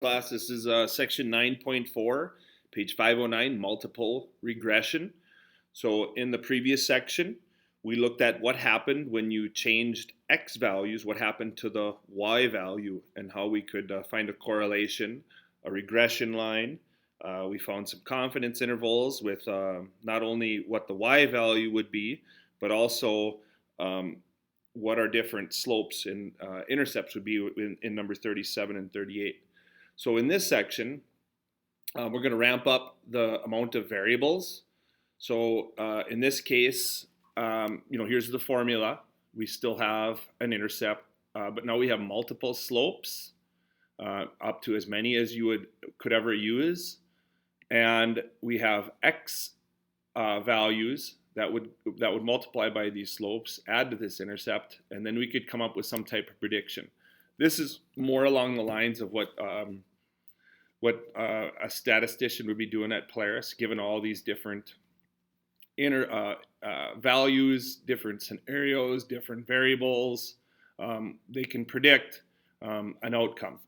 Class, this is section 9.4, page 509, multiple regression. So in the previous section, we looked at what happened when you changed x values, what happened to the y value, and how we could find a correlation, a regression line. We found some confidence intervals with not only what the y value would be, but also what our different slopes and intercepts would be in number 37 and 38. So in this section, we're going to ramp up the amount of variables. So in this case, here's the formula. We still have an intercept, but now we have multiple slopes, up to as many as you could ever use, and we have x values that would multiply by these slopes, add to this intercept, and then we could come up with some type of prediction. This is more along the lines of what a statistician would be doing at Polaris, given all these different values, different scenarios, different variables. They can predict an outcome.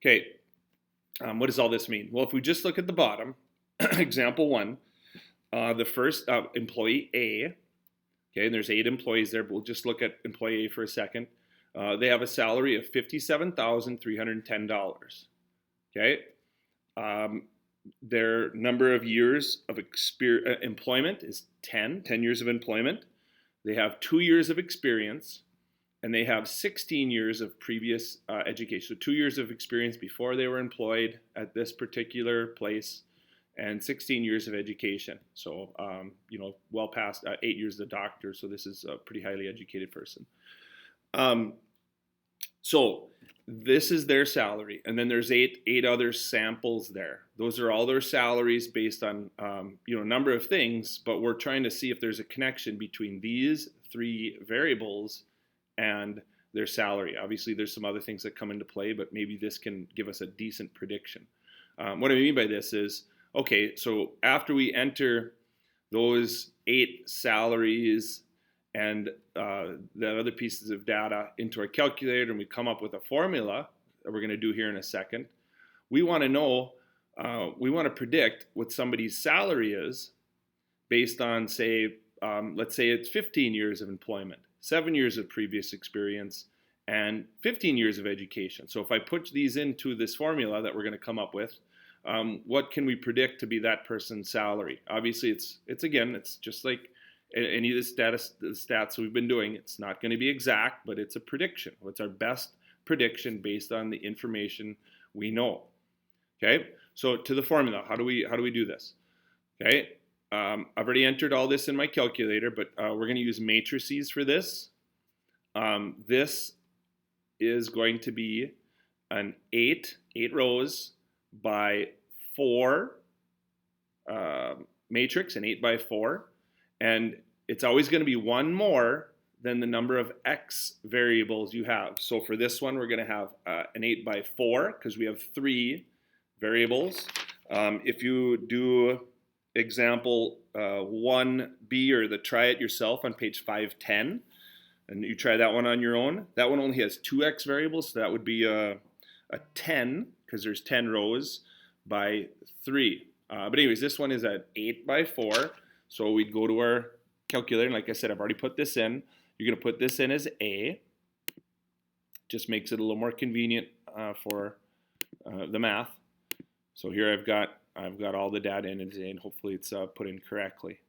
Okay, what does all this mean? Well, if we just look at the bottom, example 1, the first employee A, okay, and there's 8 employees there, but we'll just look at employee A for a second. They have a salary of $57,310. Okay, their number of years of employment is 10 years of employment. They have 2 years of experience, and they have 16 years of previous education. So 2 years of experience before they were employed at this particular place, and 16 years of education. So, well past 8 years as a doctor. So this is a pretty highly educated person. So this is their salary, and then there's eight other samples there. Those are all their salaries based on a number of things, but we're trying to see if there's a connection between these 3 variables and their salary. Obviously, there's some other things that come into play, but maybe this can give us a decent prediction. What I mean by this is, okay, so after we enter those 8 salaries and the other pieces of data into our calculator, and we come up with a formula that we're going to do here in a second, we want to know, we want to predict what somebody's salary is based on, say, let's say it's 15 years of employment, 7 years of previous experience, and 15 years of education. So if I put these into this formula that we're going to come up with, what can we predict to be that person's salary? Obviously, it's just like any of the stats we've been doing. It's not going to be exact, but it's a prediction. What's our best prediction based on the information we know? Okay, so to the formula, how do we do this? Okay, I've already entered all this in my calculator, but we're going to use matrices for this. This is going to be an 8 rows by 4 matrix, an 8 by 4. And it's always going to be one more than the number of x variables you have. So for this one, we're going to have an 8 by 4 because we have 3 variables. If you do example 1B, or the try it yourself on page 510, and you try that one on your own, that one only has 2x variables, so that would be a 10, because there's 10 rows, by 3. But anyways, this one is at 8 by 4. So we'd go to our calculator, and like I said, I've already put this in. You're going to put this in as A. Just makes it a little more convenient for the math. So here I've got all the data in as A, and hopefully it's put in correctly.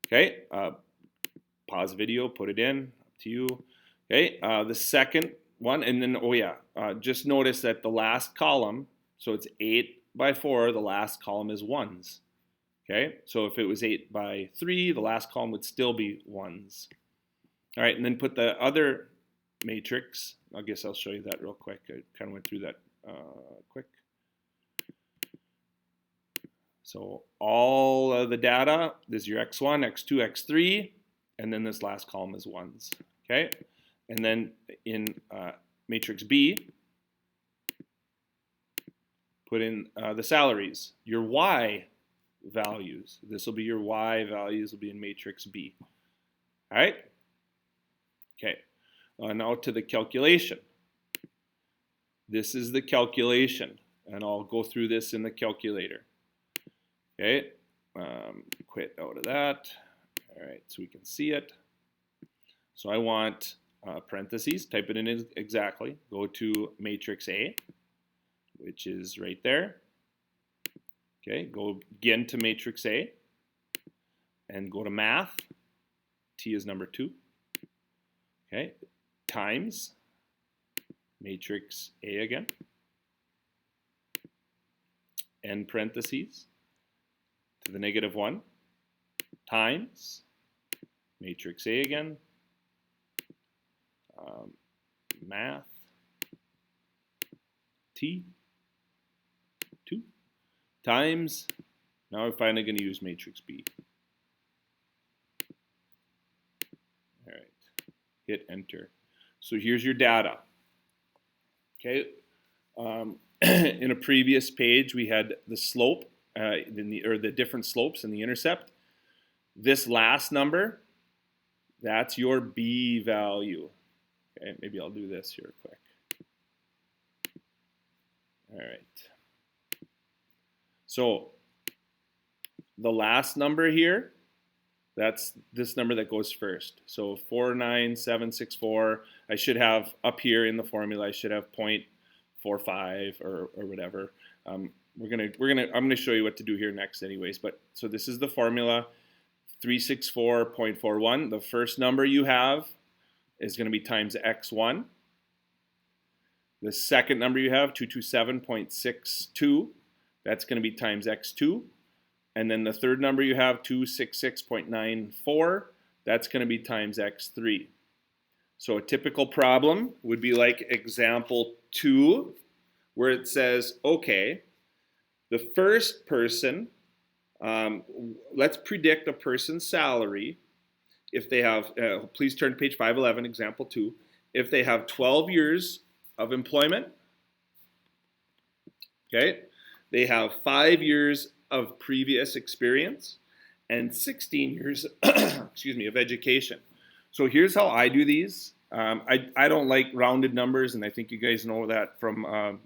Okay, pause video, put it in, up to you. Okay, the second one, and then, just notice that the last column, so it's 8 by 4, the last column is 1s. Okay, so if it was 8 by 3, the last column would still be 1s. All right, and then put the other matrix. I guess I'll show you that real quick. I kind of went through that quick. So all of the data, this is your x1, x2, x3, and then this last column is 1s. Okay, and then in matrix B, put in the salaries, your y values. This will be your y values, will be in matrix B. All right? Okay. Now to the calculation. This is the calculation. and I'll go through this in the calculator. Okay, quit out of that. All right, so we can see it. So I want parentheses, type it in exactly. Go to matrix A, which is right there. Okay, go again to matrix A, and go to math. T is number 2. Okay, times matrix A again, end parentheses to the -1 times matrix A again, math T 2 times, now I'm finally going to use matrix B. All right, hit enter. So here's your data. Okay, in a previous page we had the slope, or the different slopes and the intercept. This last number, that's your B value. Okay, maybe I'll do this here quick. All right. So the last number here, that's this number that goes first. So 49764, I should have up here in the formula, I should have 0.45 or whatever. I'm gonna show you what to do here next anyways, but so this is the formula, 364.41. The first number you have is going to be times x1. The second number you have, 227.62, that's going to be times x2. And then the third number you have, 266.94, that's going to be times x3. So a typical problem would be like example 2, where it says, okay, the first person, let's predict a person's salary if they have, please turn to page 511, example 2, if they have 12 years of employment, okay, they have 5 years of previous experience, and 16 years, excuse me, of education. So here's how I do these. I don't like rounded numbers, and I think you guys know that from our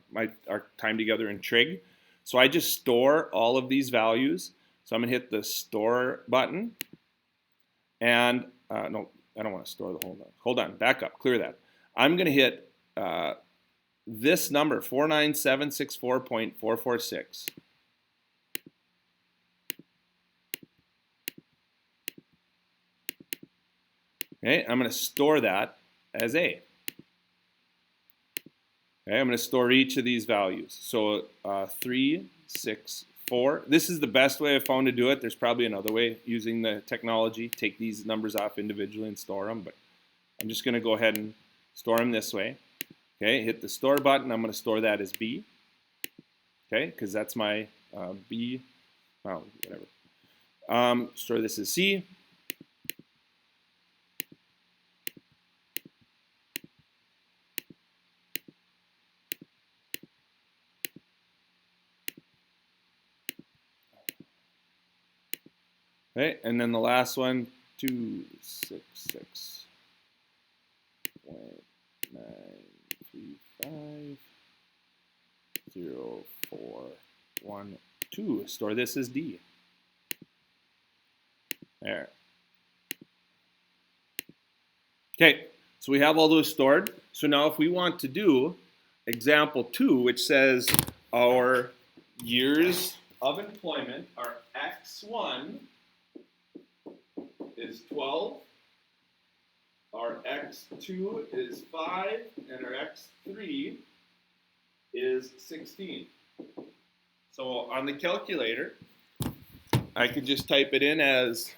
time together in Trig. So I just store all of these values. So I'm going to hit the store button. And no, I don't want to store the whole number. Hold on, back up, clear that. I'm going to hit this number, 49764.446. Okay, I'm going to store that as A. Okay, I'm going to store each of these values. So 3, 6, 4. This is the best way I've found to do it. There's probably another way using the technology. Take these numbers off individually and store them, but I'm just going to go ahead and store them this way. Okay, hit the store button. I'm going to store that as B. Okay, because that's my B. Oh, whatever. Store this as C. Okay, and then the last one, 266.9350412. Store this as D. There. Okay, so we have all those stored. So now if we want to do example 2, which says our years of employment are X1 is 12, our X2 is 5, and our X3 is 16. So on the calculator, I could just type it in as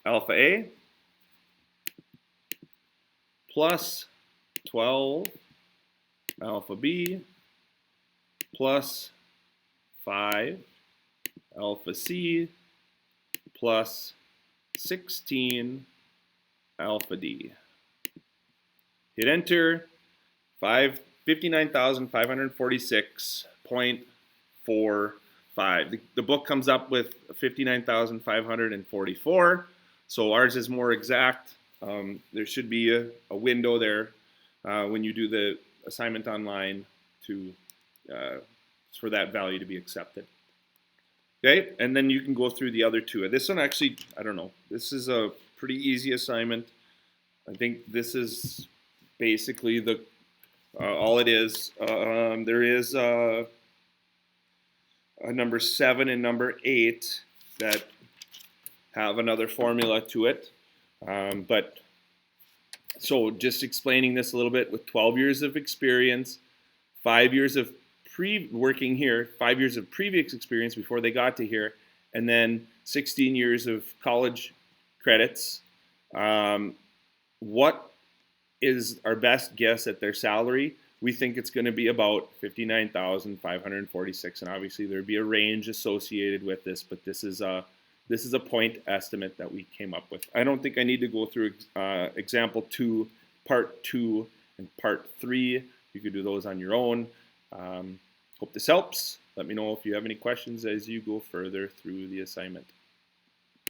alpha A plus 12 alpha B plus 5 alpha C plus 16 alpha D. Hit enter, 59,546.45. The book comes up with 59,544, so ours is more exact. There should be a window there when you do the assignment online for that value to be accepted. Okay, and then you can go through the other two. This one actually, I don't know. This is a pretty easy assignment. I think this is basically all it is. There is a number 7 and number 8 that have another formula to it. But so just explaining this a little bit, with 12 years of experience, 5 years of working here, 5 years of previous experience before they got to here, and then 16 years of college credits. What is our best guess at their salary? We think it's going to be about $59,546, and obviously there'd be a range associated with this, but this is a point estimate that we came up with. I don't think I need to go through example 2, part 2, and part 3. You could do those on your own. Hope this helps. Let me know if you have any questions as you go further through the assignment.